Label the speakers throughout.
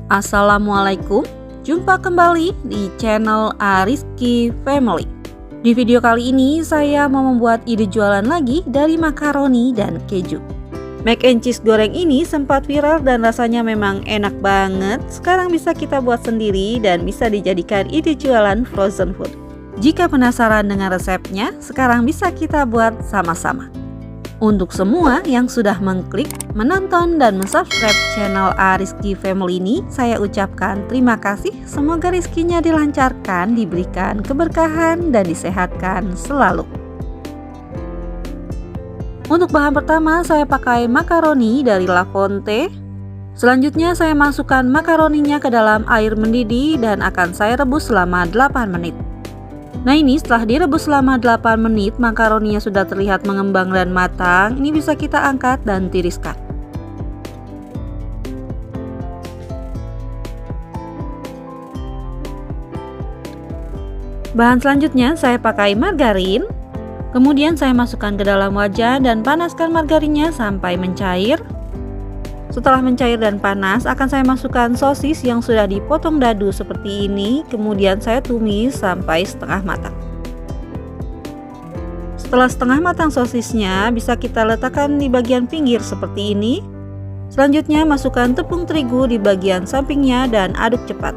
Speaker 1: Assalamualaikum, jumpa kembali di channel Ariski Family. Di video kali ini saya mau membuat ide jualan lagi dari makaroni dan keju. Mac and cheese goreng ini sempat viral dan rasanya memang enak banget. Sekarang bisa kita buat sendiri dan bisa dijadikan ide jualan frozen food. Jika penasaran dengan resepnya, sekarang bisa kita buat sama-sama. Untuk semua yang sudah mengklik, menonton, dan mensubscribe channel Ariski Family ini, saya ucapkan terima kasih. Semoga rezekinya dilancarkan, diberikan keberkahan, dan disehatkan selalu. Untuk bahan pertama, saya pakai makaroni dari La Fonte. Selanjutnya, saya masukkan makaroninya ke dalam air mendidih dan akan saya rebus selama 8 menit. Nah, ini setelah direbus selama 8 menit, makaroninya sudah terlihat mengembang dan matang. Ini bisa kita angkat dan tiriskan. Bahan selanjutnya saya pakai margarin. Kemudian saya masukkan ke dalam wajan dan panaskan margarinnya sampai mencair. Setelah mencair dan panas, akan saya masukkan sosis yang sudah dipotong dadu seperti ini. Kemudian saya tumis sampai setengah matang. Setelah setengah matang sosisnya, bisa kita letakkan di bagian pinggir seperti ini. Selanjutnya masukkan tepung terigu di bagian sampingnya dan aduk cepat.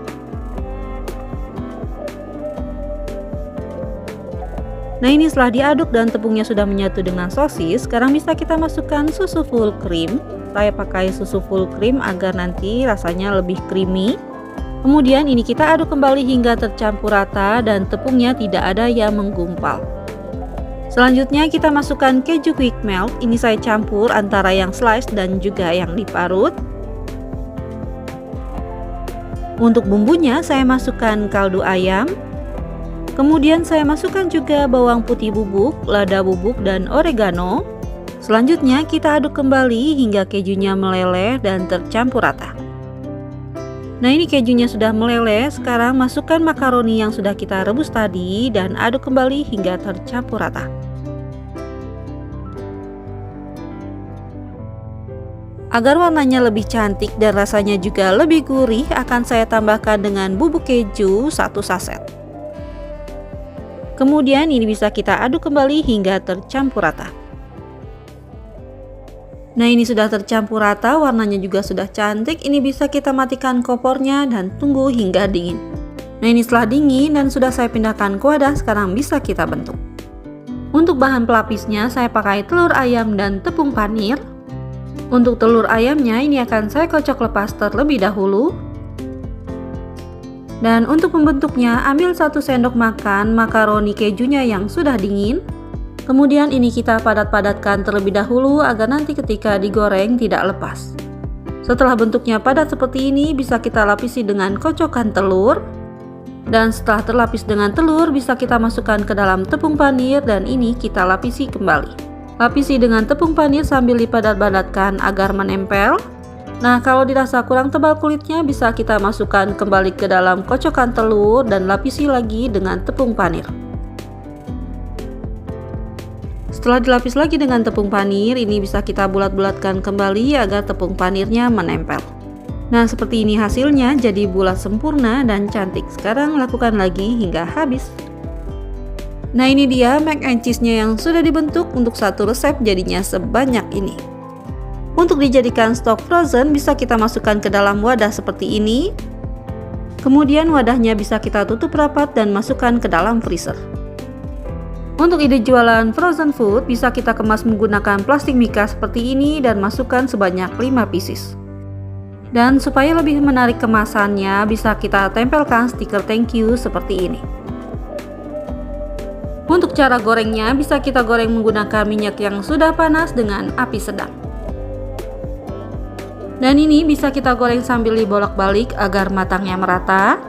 Speaker 1: Nah, ini setelah diaduk dan tepungnya sudah menyatu dengan sosis, sekarang bisa kita masukkan susu full cream. Saya pakai susu full cream agar nanti rasanya lebih creamy. Kemudian ini kita aduk kembali hingga tercampur rata dan tepungnya tidak ada yang menggumpal. Selanjutnya kita masukkan keju quick melt. Ini saya campur antara yang slice dan juga yang diparut. Untuk bumbunya saya masukkan kaldu ayam. Kemudian saya masukkan juga bawang putih bubuk, lada bubuk, dan oregano. Selanjutnya kita aduk kembali hingga kejunya meleleh dan tercampur rata. Nah, ini kejunya sudah meleleh. Sekarang masukkan makaroni yang sudah kita rebus tadi dan aduk kembali hingga tercampur rata. Agar warnanya lebih cantik dan rasanya juga lebih gurih, akan saya tambahkan dengan bubuk keju 1 saset. Kemudian ini bisa kita aduk kembali hingga tercampur rata. Nah, ini sudah tercampur rata, warnanya juga sudah cantik. Ini bisa kita matikan kompornya dan tunggu hingga dingin. Nah, ini setelah dingin dan sudah saya pindahkan ke wadah, sekarang bisa kita bentuk. Untuk bahan pelapisnya saya pakai telur ayam dan tepung panir. Untuk telur ayamnya ini akan saya kocok lepas terlebih dahulu. Dan untuk membentuknya, ambil 1 sendok makan makaroni kejunya yang sudah dingin. Kemudian ini kita padat-padatkan terlebih dahulu agar nanti ketika digoreng tidak lepas. Setelah bentuknya padat seperti ini, bisa kita lapisi dengan kocokan telur. Dan setelah terlapis dengan telur, bisa kita masukkan ke dalam tepung panir dan ini kita lapisi kembali. Lapisi dengan tepung panir sambil dipadat-padatkan agar menempel. Nah, kalau dirasa kurang tebal kulitnya, bisa kita masukkan kembali ke dalam kocokan telur dan lapisi lagi dengan tepung panir. Setelah dilapis lagi dengan tepung panir, ini bisa kita bulat-bulatkan kembali agar tepung panirnya menempel. Nah, seperti ini hasilnya, jadi bulat sempurna dan cantik. Sekarang lakukan lagi hingga habis. Nah, ini dia mac and cheese-nya yang sudah dibentuk. Untuk satu resep jadinya sebanyak ini. Untuk dijadikan stok frozen, bisa kita masukkan ke dalam wadah seperti ini. Kemudian wadahnya bisa kita tutup rapat dan masukkan ke dalam freezer. Untuk ide jualan frozen food, bisa kita kemas menggunakan plastik mika seperti ini dan masukkan sebanyak 5 pieces. Dan supaya lebih menarik kemasannya, bisa kita tempelkan stiker thank you seperti ini. Untuk cara gorengnya, bisa kita goreng menggunakan minyak yang sudah panas dengan api sedang. Dan ini bisa kita goreng sambil dibolak-balik agar matangnya merata.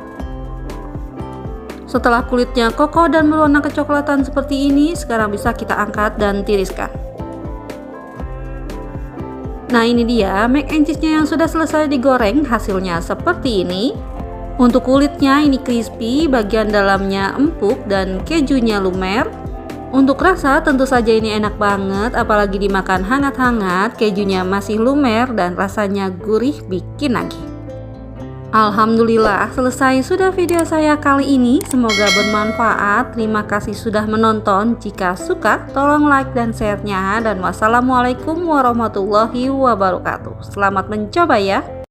Speaker 1: Setelah kulitnya kokoh dan berwarna kecoklatan seperti ini, sekarang bisa kita angkat dan tiriskan. Nah, ini dia mac and cheese-nya yang sudah selesai digoreng, hasilnya seperti ini. Untuk kulitnya ini crispy, bagian dalamnya empuk dan kejunya lumer. Untuk rasa tentu saja ini enak banget, apalagi dimakan hangat-hangat, kejunya masih lumer dan rasanya gurih bikin nagih. Alhamdulillah, selesai sudah video saya kali ini. Semoga bermanfaat. Terima kasih sudah menonton. Jika suka, tolong like dan share-nya. Dan wassalamualaikum warahmatullahi wabarakatuh. Selamat mencoba ya.